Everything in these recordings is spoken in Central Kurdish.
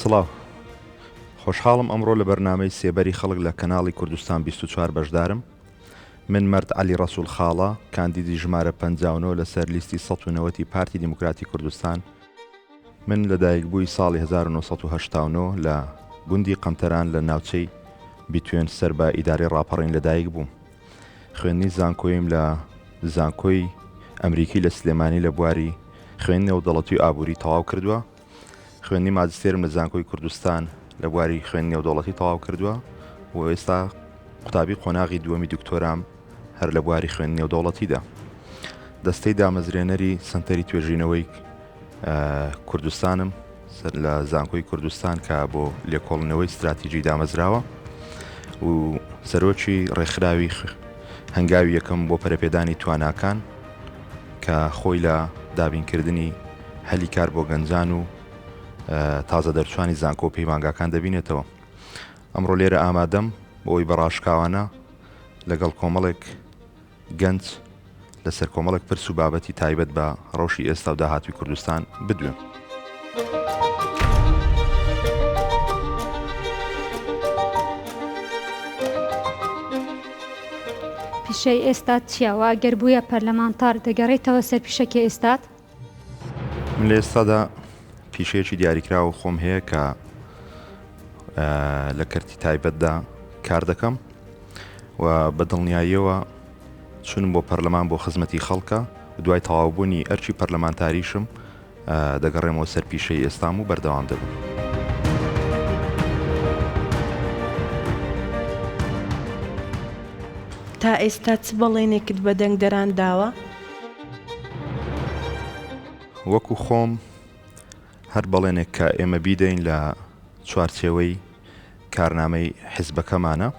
سڵاو خۆشحاڵم ئەمڕۆ لە بەرنامەی سێبەری خەڵک لە کەناڵی کوردستان 24 بەشدارم. من مرد علی ڕەسوول خاڵە کاندیدی ژمارە 59 لەسەر لیستی 1990 پارتی دیموکراتی کوردستان. من لەدایکبووی ساڵی 1970 لە گوندی قەمتەران لە ناوچەی بیتوێن سەر بە ئیداری ڕاپەڕین لەدایک بووم. خوێندنی زانکۆیم لە زانکۆی ئەمریکی لە سلێمانی لە بواری خوێندنی نێودەوڵەتی و ئابووری تەواو کردووە. خوێندنی ماجستێرم لە زانکۆی کوردستان لە بواری خوێندنی نێودەوڵەتی تەواو کردووە و ئێستا قوتابی قۆناغی دووەمی دکتۆرام هەر لە بواری خوێندنی نێودەوڵەتیدا. دەستەی دامەزرێنەری سنتەری توێژینەوەی کوردستانم لە زانکۆی کوردستان کە بۆ لێکۆڵنەوەی استراتیژی دامەزراوە و سەرۆکی ڕێکخراوی هەنگاوی یەکەم بۆ پەرەپێدانی تواناکان کە خۆی لە دابینکردنی هەلی کار بۆ گەنجان و تازە دەرچوانی زانکۆ و پەیمانگاکان دەبینێتەوە. ئەمڕۆ لێرە ئامادەم بۆی بەڕاشکاوانە لەگەڵ کۆمەڵێک گەنج لەسەر کۆمەڵێک پرس و بابەتی تایبەت بە ڕەوشی ئێستا و داهاتوی کوردستان بدوێن. پیشەی ئێستات چیاوە؟ گەر بوویە پەرلەمانتار دەگەڕێتەوە سەر پیشەکی ئێستات؟ من لە ئێستادا پیشەیەکی دیاریکراوە خۆم هەیە کە لە کەرتی تایبەتدا کار دەکەم و بە دڵنیاییەوە چونم بۆ پەرلەمان بۆ خزمەتی خەڵکە دوای تەواوبوونی ئەرچی پەرلەمانتاریشم دەگەڕێمەوە سەر پیشەی ئێستام و بەردەوام دەبم. تا ئێستا چ بەڵێنێکت بەدەنگ دەرانداوە؟ وەکو خۆم هەر بەڵێنێک کە ئێمە بیدەین لە چوارچێوەی کارنامەی حیزبەکەمانە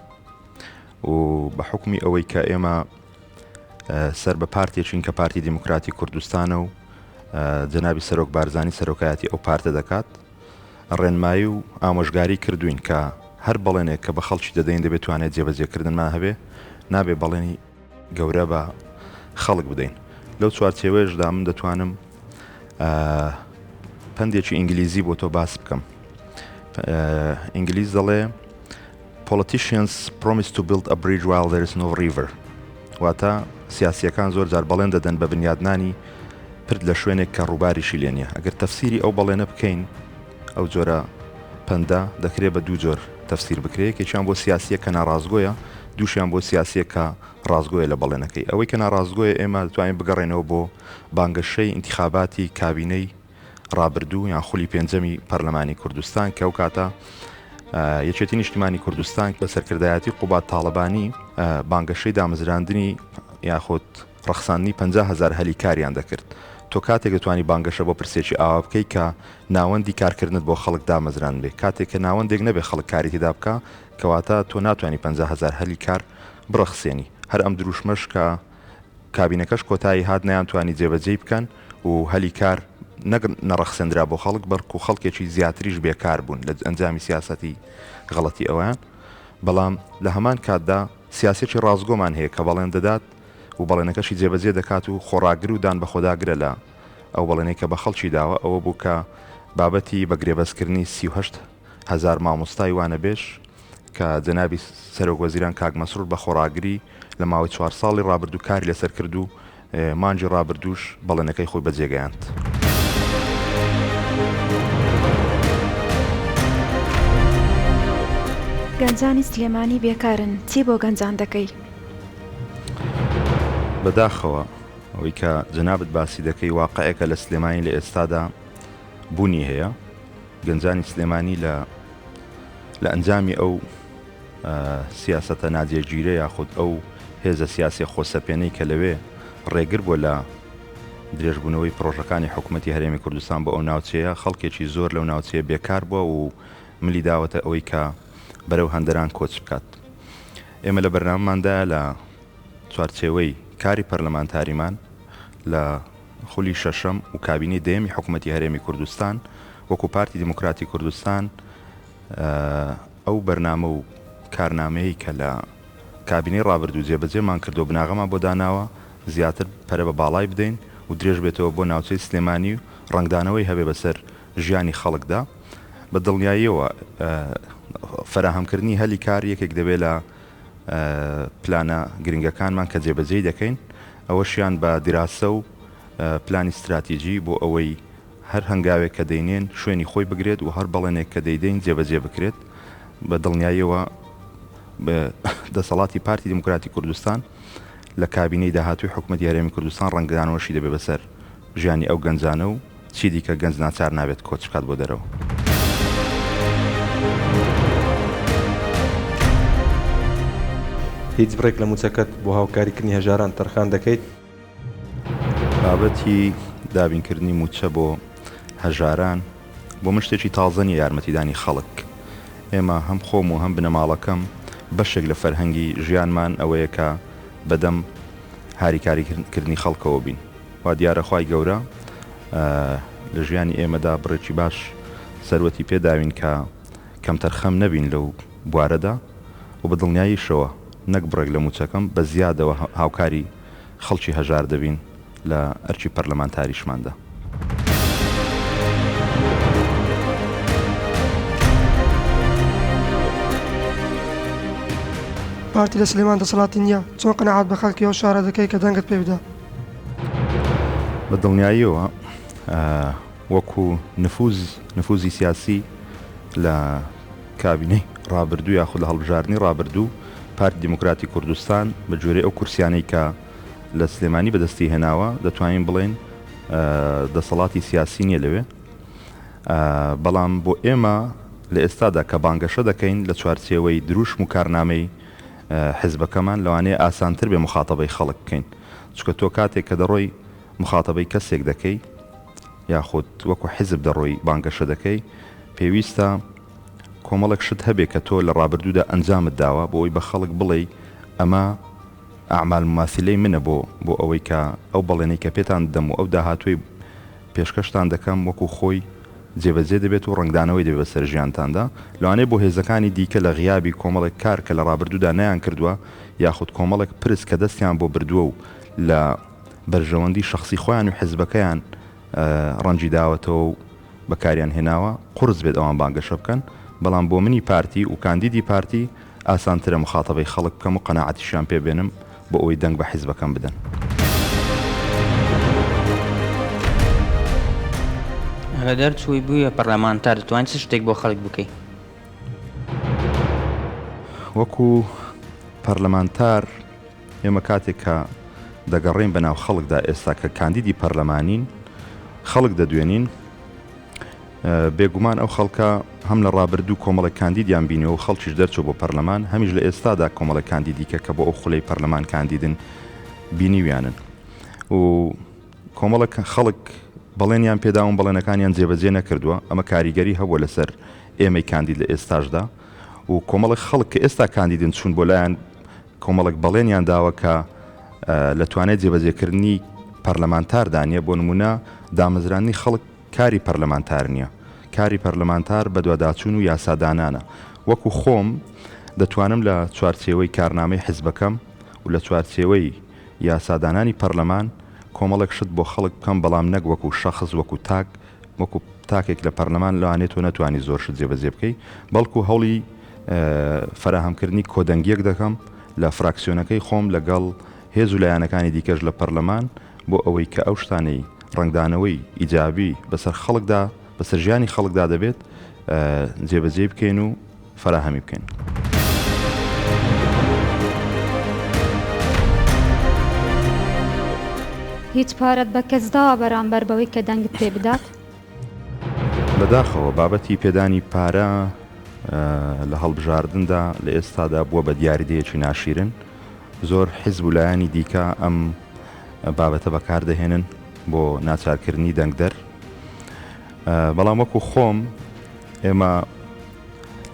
و بە حکمی ئەوەی کە ئێمە سەر بە پارتێکین کە پارتی دیموکراتی کوردستانە و جەنابی سەرۆک بارزانی سەرۆکایەتی ئەو پارتە دەکات، ڕێنمایی و ئامۆژگاری کردوین کە هەر بەڵێنێک کە بە خەڵکی دەدەین دەبێت توانێت جێبەجێکردنمان هەبێ، نابێ بەڵێنی گەورە بە خەڵک بدەین. لەو چوارچێوەیەشدا من دەتوانم پندێکی ئینگلیزی بۆ تۆ باس بکەم. ئینگلیز دەڵێ Politicians promise to build a bridge while there is no river. واتە سیاسیەکان زۆر جار بەڵێن دەدەن بە بنیادنانی پرد لە شوێنێک کە ڕووباریشی لێ نییە. ئەگەر تەفسیری ئەو بەڵێنە بکەین ئەو جۆرە پەندە دەکرێت بە دوو جۆر تەفسیر بکرێت، یەکیان بۆ سیاسیە کە ناڕازگۆیە، دووشیان بۆ سیاسیە کە ڕازگۆیە لە بەڵێنەکەی. ئەوەی کە ناڕازگۆیە ئێمە دەتوانین بگەڕێنەوە بۆ بانگەشەی ئینتیخاباتی کابینەی ڕابردوو یان خولی پێنجەمی پەرلەمانی کوردستان کە ئەو کاتە یەکێتی نیشتیمانی کوردستان بە سەرکردایەتی قوبات تاڵەبانی بانگەشەی دامەزراندنی یاخود ڕەخساندنی 50,000 هەلی کاریان دەکرد. تۆ کاتێک دەتوانی بانگەشە بۆ پرسێکی ئاوا بکەی کە ناوەندی کارکردنت بۆ خەڵک دامەزران بێ، کاتێک کە ناوەندێک نەبێ خەڵک کاری تێدا بکە کەواتە تۆ ناتوانانی 50,000 هەلی کار بڕەخسێنی. هەر ئەم دروشمەش کە کابینەکەش کۆتایی هات نەیانتوانی جێبەجێ بکەن و هەلی کار نەڕەخسێنرا بۆ خەڵک بەڵکو خەڵکێکی زیاتریش بێکار بوون لە ئەنجامی سیاسەتی غەڵەتی ئەویان. بەڵام لە هەمان کاتدا سیاسێکی ڕازگۆمان هەیە کە بەڵێن دەدات و بەڵێنەکەشی جێبەجێ دەکات و خۆڕاگر و دان بە خۆداگرە لە ئەو بەڵێنەی کە بە خەڵکی داوە. ئەوە بوو کە بابەتی بە گرێبەستکردنی 38,000 مامۆستای وانە بێش کە جەنابی سەرۆک وەزیران کاک مەسرور بە خۆڕاگری لە ماوەی 4 ساڵی ڕابردوو کاری لەسەر کرد و مانجی ڕابردووش بەڵێنەکەی خۆی بەجێگەیاند. گەنجانی سلێمانی بێکارن، چی بۆ گەنجان دەکەی؟ بەداخەوە ئەوەی کە جەنابەت باسی دەکەی واقعەکە لە سلێمانی لە ئێستادا بوونی هەیە. گەنجانی سلێمانی لە ئەنجامی ئەو سیاسەتە ناجێگیرە یاخود ئەو هێزە سیاسی خۆسەپێنەی کە لەوێ ڕێگر بووە لە درێژبوونەوەی پرۆژەکانی حکوومەتی هەرێمی کوردستان بە ئەو ناوچەیە، خەڵکێکی زۆر لەو ناوچەیە بێکار بووە و ملی داوەتە ئەوەی کە بەرەو هەندەران کۆچ بکات. ئێمە لە بەرنامەماندا لە چوارچێوەی کاری پەرلەمانتاریمان لە خولی شەشەم و کابینەی دەیەمی حکوومەتی هەرێمی کوردستان وەکو پارتی دیموکراتی کوردستان ئەو بەرنامە و کارنامەیە کە لە کابینەی ڕابردوو جێبەجێمان کردو بناغەمان بۆ داناوە زیاتر پەرە بە باڵای بدەین و درێژ بێتەوە بۆ ناوچەی سلێمانی و ڕنگدانەوەی هەبێ بەسەر ژیانی خەڵکدا. بە دڵنیاییەوە فراهەمکردنی هەلی کار یەکێک دەبێت لە پلانە گرنگەکانمان کە جێبەجێ دەکەین ئەوەشیان بە دیراسە و پلانی استراتیژی بۆ ئەوەی هەر هەنگاوێک کە دەینێن شوێنی خۆی بگرێت و هەر بەڵێنێک کە دەیدەین جێبەجێ بکرێت بە دڵنیاییەوە دەسەڵاتی پارتی دموکراتی کوردستان لە کابینەی داهاتوی حکوومەتی هەرێمی کوردستان ڕەنگدانەوەشی دەبێت بەسەر ژیانی ئەو گەنجانە و چی دیکە گەنج ناچار نابێت کۆچ بکات بۆ دەرەوە. هیچ بڕێک لە موچەکەت بۆ هاوکاریکردنی هەژاران تەرخان دەکەیت؟ بابەتی دابینکردنی موچە بۆ هەژاران بۆ من شتێکی تازە نیە یارمەتیدانی خەڵک. ئێمە هەم خۆم و هەم بنەماڵەکەم بەشێک لە فەرهەنگی ژیانمان ئەوەیە کە بەدەم هاریکاریکردنی خەڵکەوە بین. وا دیارە خوای گەورە لە ژیانی ئێمەدا بڕێکی باش سەروەتی پێداوین کە کەم تەرخەم نەبین لەو بوارەدا و بە دڵنیاییشەوە نەک بڕێک لە موچەکەم بە زیادەوە هاوکاری خەڵکی هەژار دەبین لە ئەرکی پەرلەمانتاریشماندا. پارتی لە سلێمان دەسەڵاتی نییە، چۆن قەنەعات بە خەڵکی ئەو شارە دەکەی کە دەنگت پێ بدە؟ بە دڵنیاییەوە وەکو نفوزی سیاسی لە کابینەی ڕابردوو یاخود لە هەڵبژاردننی ڕابردوو پارتی دموکراتی کوردستان بە جۆرەی ئەو کورسیانەی کە لە سلێمانی بەدەستی هێناوە دەتوانین بڵێن دەسەڵاتی سیاسی نیە لەوێ، بەڵام بۆ ئێمە لە ئێستادا کە بانگەشە دەکەین لە چوارچێوەی دروشم و کارنامەی حزبەکەمان لەوانەیە ئاسانتر بێ مخاتەبەی خەڵک بکەین، چکە تۆ کاتێک کە دەڕۆی مخاتەبەی کەسێک دەکەی یاخود وەکو حزب دەڕۆی بانگەشە دەکەی پێویستە کۆمەڵێک شت هەبێ کە تۆ لە ڕابردوودا ئەنجامت داوە بۆ ئەوی بە خەڵک بڵێ ئەمە ئەعمال مماثلەی منە بۆ ئەوەی کە ئەو بەڵێنەی کە پێتان دەم و ئەو داهاتوی پێشکەشتان دەکەم وەکو خۆی جێبەجێ دەبێت و ڕنگدانەوەی دەبێت بەسەر ژیانتاندا، لەوانەیە بۆ هێزەکانی دیکە لە غیابی کۆمەڵێک کار کە لە ڕابردوودا نەیان کردووە یاخود کۆمەڵێک پرس کە دەستیان بۆ بردووە و لە بەرژەوەندی شخصی خۆیان و حزبەکەیان ڕەنجی داوەتەوە و بەکاریان هێناوە قورس بێت ئەوان بانگەشە بکەن، بەڵام بۆ منی پارتی و کاندیدی پارتی ئاسانترە مخاتەبەی خەڵک بکەم و قەناعەتیشیان پێ بێنم بۆ ئەوەی دەنگ بە حیزبەکەم بدەن. ئەگەر چووی بوویە پەرلەمانتار دەتوانیت چ شتێک بۆ خەڵک بکەیت؟ وەکو پەرلەمانتار ئێمە کاتێک کە دەگەڕێین بەناو خەڵکدا ئێستا کە کاندیدی پەرلەمانین خەڵک دەدوێنین، بێگومان ئەو خەڵکە هەم لە ڕابردوو کۆمەڵی کاندیدیان بینەوە و خەڵکیش دەرچوو بۆ پەرلەمان، هەمیش لە ئێستادا کۆمەڵی کاندیدیکە کە بۆ ئەو خولەی پەرلەمان کاندیدن بینیویانن و کۆمەڵک خەڵک بەڵێنیان پێداون بەڵێنەکانیان جێبەجێ نەکردووە، ئەمە کاریگەری هەبووە لەسەر ئێمەی کاندید لە ئێستاشدا و کۆمەڵک خەڵک کە ئێستا کاندیدن چوون بۆ لایەن کۆمەڵک بەڵێنیان داوە کە لە توانێت جێبەجێکردنی پەرلەمانتاردانە بۆ نمونە دامەزرانی خەڵک کاری پەرلەمانتار نییە، کاری پەرلەمانتار بە دوواداچوون و یاسادانانە. وەکو خۆم دەتوانم لە چوارچێوەی کارنامەی حزبەکەم و لە چوارچێوەی یاسادانانی پەرلەمان کۆمەڵێک شت بۆ خەڵک بکەم، بەڵام نەک وەکو شەخص وەکو تاکێک لە پەرلەمان لەوانێت تۆ نەتوانی زۆر شت جێبەجێ بکەی، بەڵکو هەوڵی فراهەمکردنی کۆدەنگیەک دەکەم لە فراکسیۆنەکەی خۆم لەگەڵ هێز و لایەنەکانی دیکەش لە پەرلەمان بۆ ئەوەی کە ئەو شتانەی ڕنگدانەوەی ئیجابی بەسەر خەڵکدا بەسەر ژیانی خەڵکدا دەبێت جێبەجێ بکەین و فراهەمی بکەین. هیچ پارەت بە کەس داوە بەرامبەر بەوەی کە دەنگت پێ بدات؟ بەداخەوە بابەتی پێدانی پارە لە هەڵبژاردندا لە ئێستادا بووە بە دیاریدەیەکی ناشیرن، زۆر حیزب و لایەنی دیکە ئەم بابەتە بەکاردەهێنن بۆ ناچارکردنی دەنگدەر، بەڵام وەکو خۆم ئێمە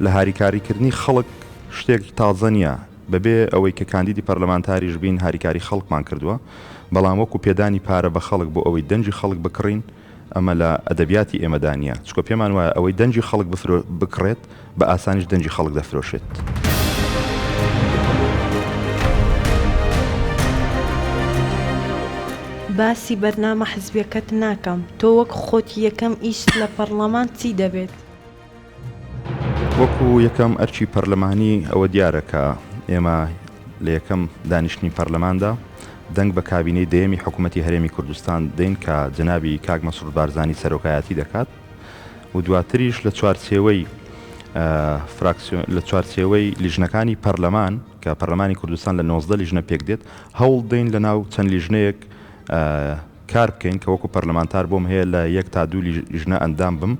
لە هاریکاریکردنی خەڵک شتێک تازە نییە، بەبێ ئەوەی کە کاندیدی پەرلەمانتاریش بین هاریکاری خەڵکمان کردووە، بەڵام وەکو پێدانی پارە بە خەڵک بۆ ئەوەی دەنجی خەڵک بکڕین ئەمە لە ئەدەبیاتی ئێمەدا نییە، چکۆ پێمان وایە ئەوەی دەنجی خەڵک بکڕێت بە ئاسانیش دەنجی خەڵک دەفرۆشێت. باسی بەرنامە حزبیەکەت ناکەم، تۆ وەک خۆت یەکەم ئیشت لە پەرلەمان چی دەبێت؟ وەکو یەکەم ئەرچی پەرلەمانی ئەوە دیارە کە ئێمە لە یەکەم دانیشتنی پەرلەماندا دەنگ بە کابینەی دەیەمی حکوومەتی هەرێمی کوردستان دەین کە جەنابی کاک مەسعود بارزانی سەرۆکایەتی دەکات و دواتریش لە چوارچێوەی لیژنەکانی پەرلەمان کە پەرلەمانی کوردستان لە 19 لیژنە پێک دێت هەوڵ دەین لە ناو چەند لیژنەیەک کار بکەین کە وەکو پەرلەمانتار بۆم هەیە لە 1 تا 2 لیژنە ئەندام بم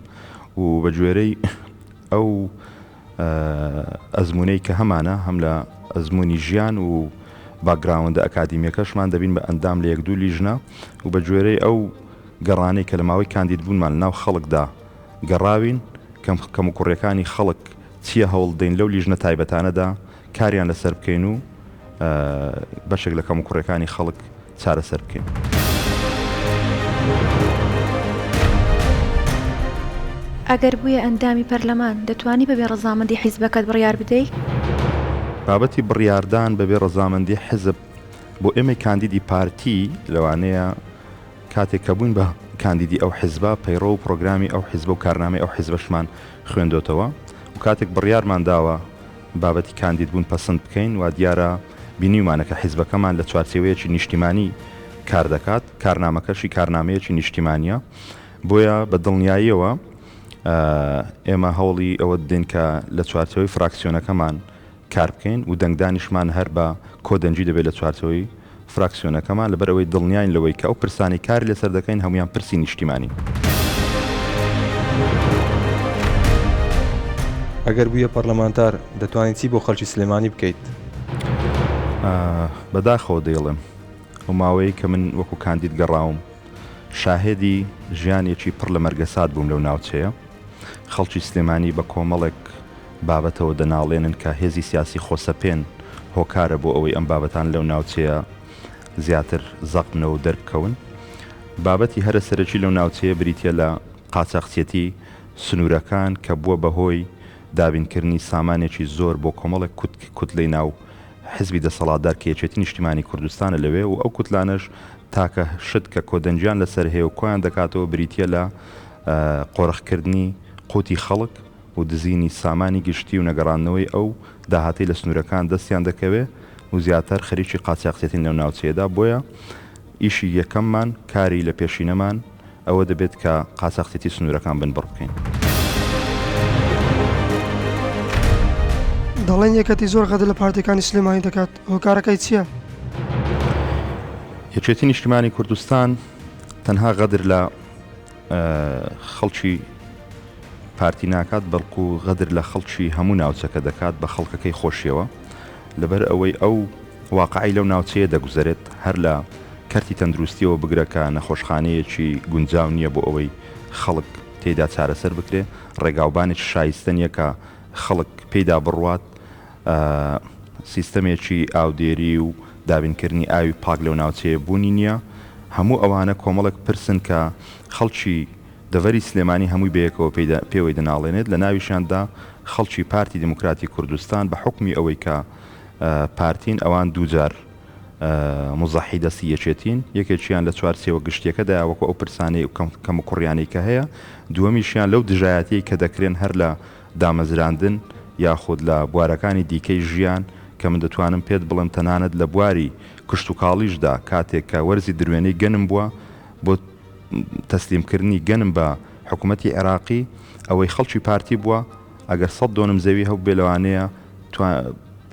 و بە گوێرەی ئەو ئەزمونەی کە هەمانە هەم لە ئەزمموی ژیان و باگراوندە ئەکادیمیەکەشمان دەبین بە ئەندام لە 1-2 لیژنە و بە گوێرەی ئەو گەڕانەی کە لە ماوەی کاندید بوونمان ناو خەڵکدا گەڕاوین کەم و کوڕیەکانی خەڵک چییە هەوڵ دەین لەو لیژنە تایبەتانەدا کاریان لەسەر بکەین و بەشێک لە کەم و کوڕیەکانی خەڵک چارەسەر بکەین. ئەگەر بوویە ئەندامی پەرلەمان دەتوانی بەبێ ڕەزامەندی حیزبەکەت بڕیار بدەیت؟ بابەتی بڕیاردان بەبێ ڕەزامەندی حزب بۆ ئێمە کاندیدی پارتی لەوانەیە کاتێک کە بووین بە کاندیدی ئەو حیزبە پەیڕۆ و پرۆگرامی ئەو حیزبە و کارنامەی ئەو حیزبەشمان خوێندۆتەوە و کاتێک بڕیارمان داوە بابەتی کاندید بوون پەسەند بکەین و دیارە بینیمانە کە حیزبەکەمان لە چوارچێوەیەکی نیشتیمانی کار دەکات کارنامەکەشی کارنامەیەکی نیشتیمانیە بۆیە بە دڵنیاییەوە ئێمە هەوڵی ئەوە دێن کە لە چوارچەوەی فراکسیۆنەکەمان کار بکەین و دەنگدانیشمان هەر بە کۆدەنجی دەبێت لە چوارچەوەی فراکسیۆنەکەمان لەبەرەوەی دڵنیاین لەوەی کە ئەو پرسانی کاری لەسەر دەکەین هەمویان پرسی نیشتیمانی. ئەگەر بوویە پەرلەمانتار دەتوانیت چی بۆ خەڵکی سلێمانی بکەیت؟ بەداخەوە دەیڵێم و ماوەی کە من وەکو کاندید گەڕاوم شاهێدی ژیانێکی پڕ لە مەرگەسات بووم لەو ناوچەیە خەڵکی سلێمانی بە کۆمەڵێک بابەتەوە دەناڵێنن کە هێزی سیاسی خۆسەپێن هۆکارە بۆ ئەوەی ئەم بابەتان لەو ناوچەیە زیاتر زەقنەوە دەربکەون. بابەتی هەرە سەرەکی لەو ناوچەیە بریتە لە قاچاقچێتی سنوورەکان کە بووە بەهۆی دابینکردنی سامانێکی زۆر بۆ کۆمەڵێک کوتلەی ناو حزبی دەسەڵاتدار کە یەکێتی نیشتیمانی کوردستانە لەوێ و ئەو کوتلانش تاکە شت کە کۆدەنجیان لەسەر هەیە و کۆیان دەکاتەوە بریتە لە قۆڕەخکردنی قوتی خەڵک و دزینی سامانی گشتی و نەگەڕانەوەی ئەو داهاتی لە سنوورەکان دەستیان دەکەوێت و زیاتر خەریکی قاچاقچێتین لەو ناوچەیەدا بۆیە ئیشی یەکەممان کاری لە پێشینەمان ئەوە دەبێت کە قاچاقچێتی سنوورەکان بنبڕ بکەین. دەڵێن یەکەتی زۆر غەدر لە پارتیەکانی سلێمانی دەکات هۆکارەکەی چییە؟ یەکێتی نیشتیمانی کوردستان تەنها غەدر لە خەڵکی پارتی ناکات بەڵکو غەدر لە خەڵکی هەموو ناوچەکە دەکات بە خەڵکەکەی خۆشیەوە لەبەر ئەوەی ئەو واقعی لەو ناوچەیە دەگوزارێت هەر لە کەرتی تەندروستیەوە بگرەکە نەخۆشخانەیەکی گونجاو نییە بۆ ئەوەی خەڵک تێدا چارەسەر بکرێ ڕێگاوبانێکی شایستە نیە کە خەڵک پێیدا بڕوات سیستەمێکی ئاودێری و دابینکردنی ئاوی پاک لەو ناوچەیە بوونی نییە هەموو ئەوانە کۆمەڵک پرسن کە خەڵکی دەڤەری سلێمانی هەمووی بەیەکەوە پێوەی دەناڵێنێت لە ناویشاندا خەڵکی پارتی دموکراتی کوردستان بە حکمی ئەوەی کە پارتین ئەوان دووجار مزەحی دەستی یەکێتین یەکێکیان لە چوارچێوە گشتیەکەدا وەکو ئەو پرسانەی کەم و کوڕیانەی کە هەیە دووەمیشیان لەو دژایەتی کە دەکرێن هەر لە دامەزراندن یاخود لە بوارەکانی دیکەی ژیان کە من دەتوانم پێت بڵم تەنانەت لە بواری کشت و کاڵیشدا کاتێک کە وەرزی دروێنەی گەنم بووە بۆ تەسلیمکردنی گەنم بە حکوومەتی عێراقی ئەوەی خەڵکی پارتی بووە ئەگەر 100 دۆنم زەوی هەو بێ لەوانەیە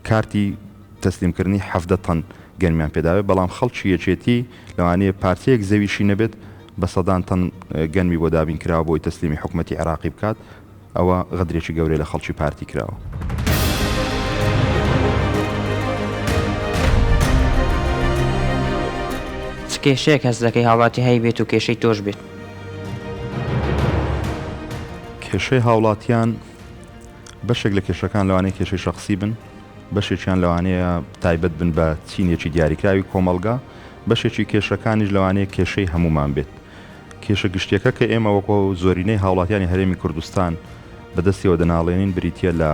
کارتی تەسلیمکردنی 17 تەن گەنمیان پێداوێت بەڵام خەڵکی یەکێتی لەوانەیە پارتیەک زەویشی نەبێت بە 100 تەن گەنمی بۆ دابین کراوە بۆی تەسلیمی حکوومەتی عێراقی بکات ئەوە غەدرێکی گەورەی لە خەڵکی پارتی کراوە. کێشەیەک هەست دەکەی هاوڵاتی هەی بێت و کێشەی تۆش بێت؟ کێشەی هاوڵاتیان بەشێک لە کێشەکان لەوانەیە کێشەی شەخصی بن بەشێکیان لەوانەیە تایبەت بن بە چینێکی دیاریکراوی کۆمەلگا بەشێکی کێشەکانیش لەوانەیە کێشەی هەمومان بێت. کێشە گشتیەکە کە ئێمە وەکو زۆرینەی هاوڵاتیانی هەرێمی کوردستان بەدەستیەوە دەناڵێنین بریتە لە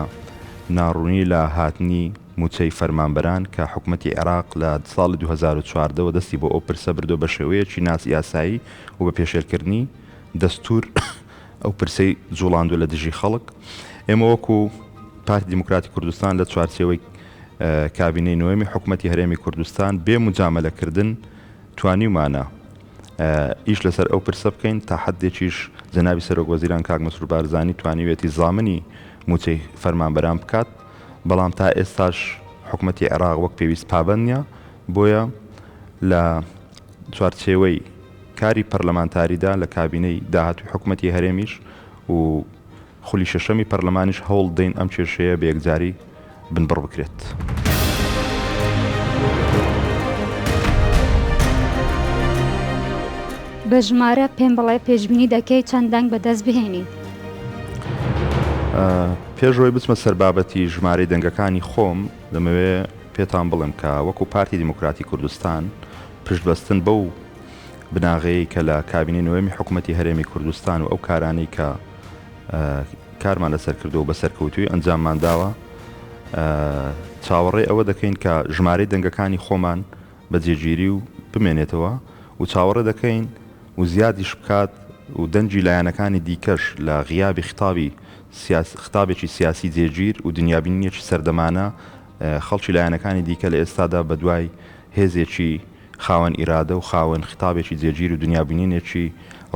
ناڕوونی لە هاتنی موچەی فەرمانبەران کە حکوومەتی عێراق لە ساڵی 2014 دەستی بۆ ئەو پرسە بردو بە شێوەیەکی ناسی یاسایی و بە پێشێلکردنی دەستور ئەو پرسەی جوڵاندو لە دژی خەڵک ئێمە وەکو پارتی دیموکراتی کوردستان لە چوارچێوەی کابینەی نوێمی حکوومەتی هەرێمی کوردستان بێ مجاملەکردن توانیمانە ئیش لەسەر ئەو پرسە بکەین تا حدێکیش جەنابی سەرۆک وەزیران کاک مەسرور بارزانی توانیوێتی زامنی موچەی فەرمانبەران بکات بەڵام تا ئێستاش حکوومەتی عێراق وەک پێویست پابەند نیە بۆیە لە چوارچێوەی کاری پەرلەمانتاریدا لە کابینەی داهاتوی حکوومەتی هەرێمیش و خولی شەشەمی پەرلەمانیش هەوڵ دەین ئەم کێشەیە بە یەکجاری بنبڕ بکرێت. بە ژمارە پێم بڵێ پێشبینی دەکەی چەند دەنگ بەدەست بهێنی؟ پێشەوەی بچمە سەر بابەتی ژمارەی دەنگەکانی خۆم دەمەوێ پێتان بڵێم کە وەکو پارتی دیموکراتی کوردستان پشتبەستن بەو بناغەیە کە لە کابینەی نوێمی حکوومەتی هەرێمی کوردستان و ئەو کارانەی کە کارمان لەسەر کردو و بەسەرکەوتوی ئەنجاممان داوە چاوەڕێ ئەوە دەکەین کە ژمارەی دەنگەکانی خۆمان بەجێگیری و بمێنێتەوە و چاوەڕێ دەکەین و زیادیش بکات و دەنجی لایەنەکانی دیکەش لە غیابی خطابێکی سیاسی جێگیر و دنیابینیەکی سەردەمانە خەڵکی لایەنەکانی دیکە لە ئێستادا بە دوای هێزێکی خاوەن ئیرادە و خاوەن خطابێکی جێگیر و دنیابینینێکی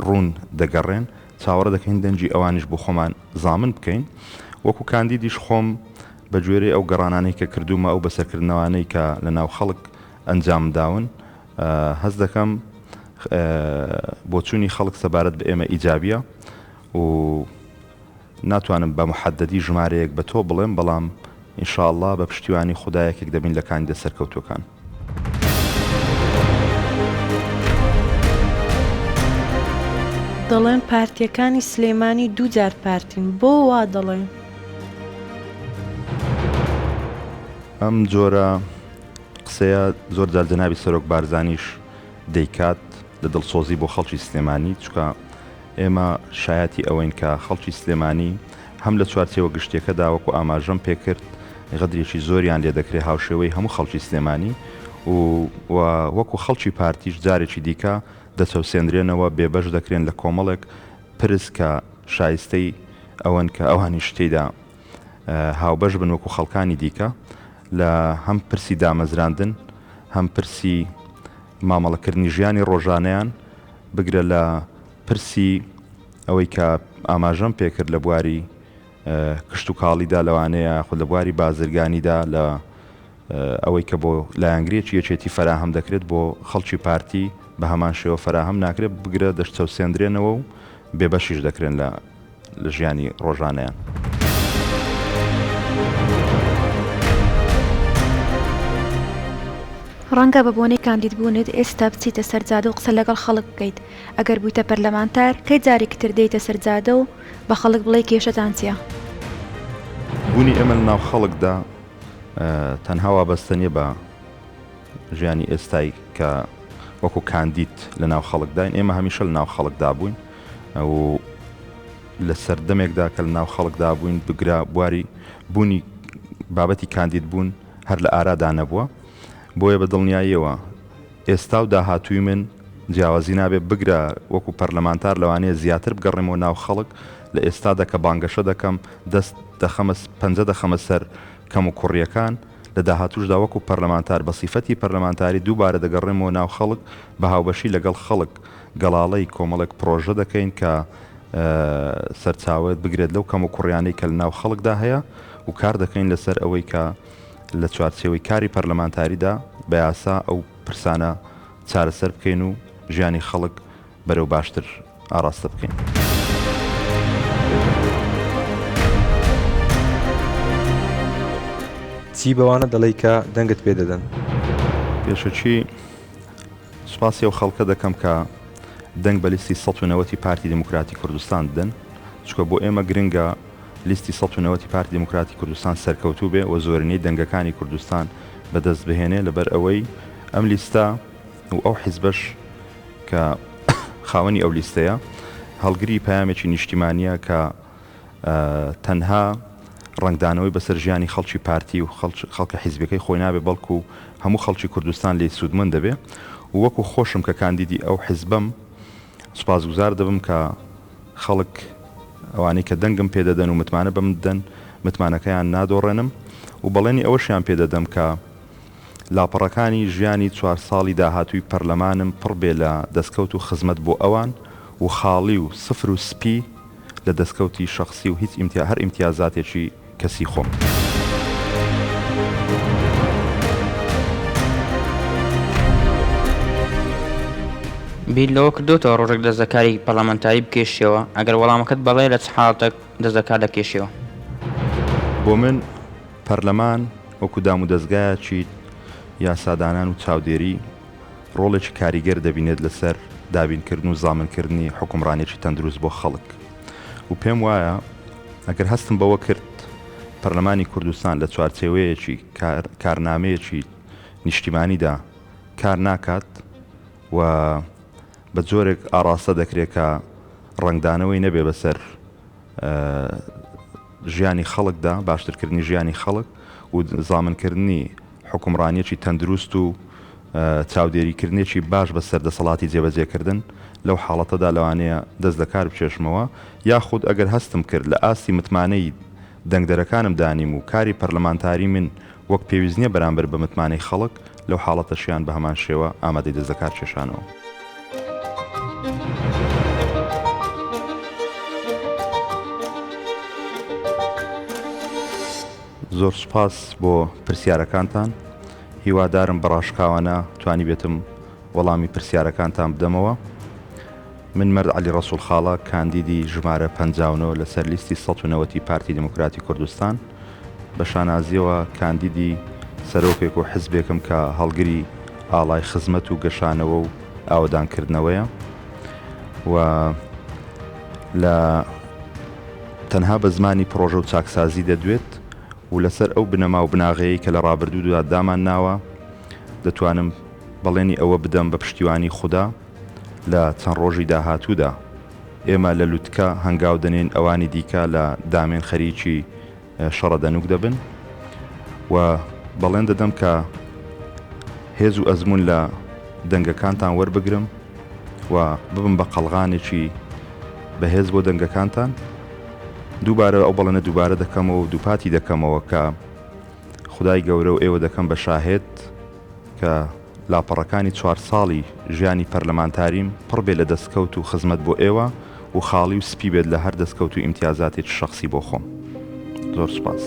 ڕوون دەگەڕێن چاوەڕە دەکەین دەنجی ئەوانش بۆ خۆمان زامن بکەین وەکو کاندیدیش خۆم بە گوێرەی ئەو گەڕانانەی کە کردومە ئەو بەسەرکردنەوانەی کە لە ناو خەڵک ئەنجام داون هەز دەکەم بۆچوونی خەڵک سەبارەت بە ئێمە ئیجابیە و ناتوانم بە محەددی ژمارەیەک بە تۆ بڵێم بەڵام ئینشاءالله بە پشتیوانی خودایەکێک دەبین لە کاندیدە سەرکەوتوەکان. دەڵێن پارتیەکانی سلێمانی دووجار پارتین بۆ وا دەڵێن؟ ئەم جۆرە قسەیە زۆر جار جەنابی سەرۆک بارزانیش دەیکات لە دڵسۆزی بۆ خەڵکی سلێمانی چکە ئێمە شایەتی ئەوەین کە خەڵکی سلێمانی هەم لە چوارچێوە گشتێکەدا وەکو ئاماژەم پێکرد غەدرێکی زۆریان لێ دەکرێت هاوشێوەی هەموو خەڵکی سلێمانی و وەکو خەڵکی پارتیش جارێکی دیکە دەچەوسێنرێنەوە بێبەش دەکرێن لە کۆمەڵێک پرس کە شایستەی ئەوەن کە ئەوانی شتێدا هاوبەش بن وەکو خەڵکانی دیکە لە هەم پرسی دامەزراندن هەم پرسی مامەڵەکردنی ژیانی ڕۆژانەیان بگرە لە پرسی ئەوەی کە ئاماژەم پێکرد لە بواری کشت و کاڵیدا لەوانەیە خود لە بواری بازرگانیدا لە ئەوەی کە بۆ لایەنگرێکی یەکێتی فراهم دەکرێت بۆ خەڵکی پارتی بە هەمان شێوە فراهم ناکرێت بگرە دەشتەوسێنرێنەوە و بێبەشیش دەکرێن لە ژیانی ڕۆژانەیان. ڕەنگە بە بۆنەی کاندیدبوونت ئێستا بچیتە سەرجادە و قسە لەگەڵ خەڵک بکەیت ئەگەر بوویتە پەرلەمانتار کەی جارێکتر دێیتە سەرجادە و بە خەڵک بڵێ کێشەتان چییە؟ بوونی ئێمە لە ناو خەڵکدا تەنها وابەستە نیە بە ژیانی ئێستای کە وەکو کاندید لە ناو خەڵکداین ئێمە هەمیشە لە ناو خەڵکدا بووین و لە سەردەمێکدا کە لە ناو خەڵکدا بووین بگرا بواری بوونی بابەتی کاندید بوون هەر لە ئارادا نەبووە بۆیە بە دڵنیاییەوە ئێستا و داهاتووی من جیاوازی نابێت بگرە وەکو پەرلەمانتار لەوانەیە زیاتر بگەڕێمەوە ناو خەڵک لە ئێستادا کە بانگەشە دەکەم دەست پەنجە دەخەمە سەر کەم و کوڕیەکان لە داهاتوشدا وەکو پەرلەمانتار بە سیفەتی پەرلەمانتاری دووبارە دەگەڕێمەوە ناو خەڵک بە هاوبەشی لەگەڵ خەڵک گەڵاڵەی کۆمەڵێک پرۆژە دەکەین کە سەرچاوت بگرێت لەو کەم و کوڕیانەی کە لە ناو خەڵکدا هەیە و کار دەکەین لەسەر ئەوەی کە لە چوارچێوەی کاری پەرلەمانتاریدا بە یاسا ئەو پرسانە چارەسەر بکەین و ژیانی خەڵک بەرەو باشتر ئاراستە بکەین. چی بەوانە دەڵێی کە دەنگت پێ دەدەن؟ پێشەچی سوپاسی ئەو خەڵکە دەکەم کە دەنگ بە لیستی ١٩٠ پارتی دیموکراتی کوردستان دەن چکە بۆ ئێمە گرنگە لیستی ١٩٠ پارتی دیموکراتی کوردستان سەرکەوتوو بێ و زۆرینەی دەنگەکانی کوردستان بەدەست بهێنێ لەبەر ئەوەی ئەم لیستە و ئەو حیزبەش کە خاوەنی ئەو لیستەیە هەڵگری پەیامێکی نیشتیمانیە کە تەنها ڕنگدانەوەی بەسەر ژیانی خەڵکی پارتی و خەڵکە حیزبەکەی خۆی نابێ بەڵکو هەموو خەڵکی کوردستان لێی سوودمەند دەبێ و وەکو خۆشم کە کاندیدی ئەو حیزبم سوپاسگوزار دەبم کە خەڵک ئەوانەی کە دەنگم پێدەدەن و متمانە بەم دەن متمانەکەیان نادۆڕێنم و بەڵێنی ئەوەشیان پێدەدەم کە لاپەڕەکانی ژیانی 4 ساڵی داهاتووی پەرلەمانم پڕ بێ لە دەستکەوت و خزمەت بۆ ئەوان و خاڵی و سفر و سپی لە دەستکەوتی شخصی و هیچ هەر ئیمتیازاتێکی کەسی خۆم. بیر لەوە کردوتەوە ڕۆژێک دەستەکاری پەرلەمانتاری بکێشیەوە ئەگەر وەڵامەکەت بەڵێ لە چ حاڵەتێک دەستەکار دەکێشیەوە؟ بۆ من پەرلەمان وەکو دام و دەستگایەکی یاسادانان و چاودێری ڕۆڵێکی کاریگەر دەبینێت لەسەر دابینکردن و زامنکردنی حکومڕانێکی تەندروست بۆ خەڵک و پێم وایە ئەگەر هەستم بەوە کرد پەرلەمانی کوردستان لە چوارچێوەیەکی کارنامەیەکی نیشتیمانیدا کار ناکات و بە جۆرێک ئاراستە دەکرێت کە ڕنگدانەوەی نەبێ بەسەر ژیانی خەڵکدا باشترکردنی ژیانی خەڵک و زامنکردنی حکومڕانیەکی تەندروست و چاودێریکردنێکی باش بەسەر دەسەڵاتی جێبەجێکردن لەو حاڵەتەدا لەوانەیە دەست دەکار بچێشمەوە یاخود ئەگەر هەستم کرد لە ئاستی متمانەی دەنگدەرەکانم دانیم و کاری پەرلەمانتاری من وەک پێویست نییە بەرامبەر بە متمانەی خەڵک لەو حاڵەتەشیان بە هەمان شێوە ئامادەی دەست دەکار کێشانەوە. زۆر سوپاس بۆ پرسیارەکانتان هیوادارم بەڕاشکاوانە توانی بێتم وەڵامی پرسیارەکانتان بدەمەوە. من مەرد عەلی ڕەسوول خاڵە کاندیدی ژمارە 59 لەسەر لیستی 190 پارتی دموکراتی کوردستان بە شانازیەوە کاندیدی سەرۆکێک و حزبێکم کە هەڵگری ئاڵای خزمەت و گەشانەوە و ئاودانکردنەوەیە و لە تەنها بە زمانی پرۆژە و چاکسازی دەدوێت و لەسەر ئەو بنەما و بناغەیەی کە لە ڕابردوودا دامان ناوە دەتوانم بەڵێنی ئەوە بدەم بە پشتیوانی خوددا لە چەند ڕۆژی داهاتوودا ئێمە لە لوتکە هەنگاو دەنێن ئەوانی دیکە لە دامێن خەریکی شەڕە دەنوک دەبن و بەڵێن دەدەم کە هێز و ئەزمون لە دەنگەکانتان وەربگرم و ببم بە قەڵغانێکی بەهێز بۆ دەنگەکانتان دووبارە ئەو بەڵێنە دووبارە دەکەمەوە و دووپاتی دەکەمەوە کە خودای گەورە و ئێوە دەکەم بە شاهێت کە لاپەڕەکانی 4 ساڵی ژیانی پەرلەمانتاریم پڕ بێ لە دەستکەوت و خزمەت بۆ ئێوە و خاڵی و سپی بێت لە هەر دەستکەوت و ئیمتیازاتێکی شخصی بۆ خۆم. زۆر سوپاس.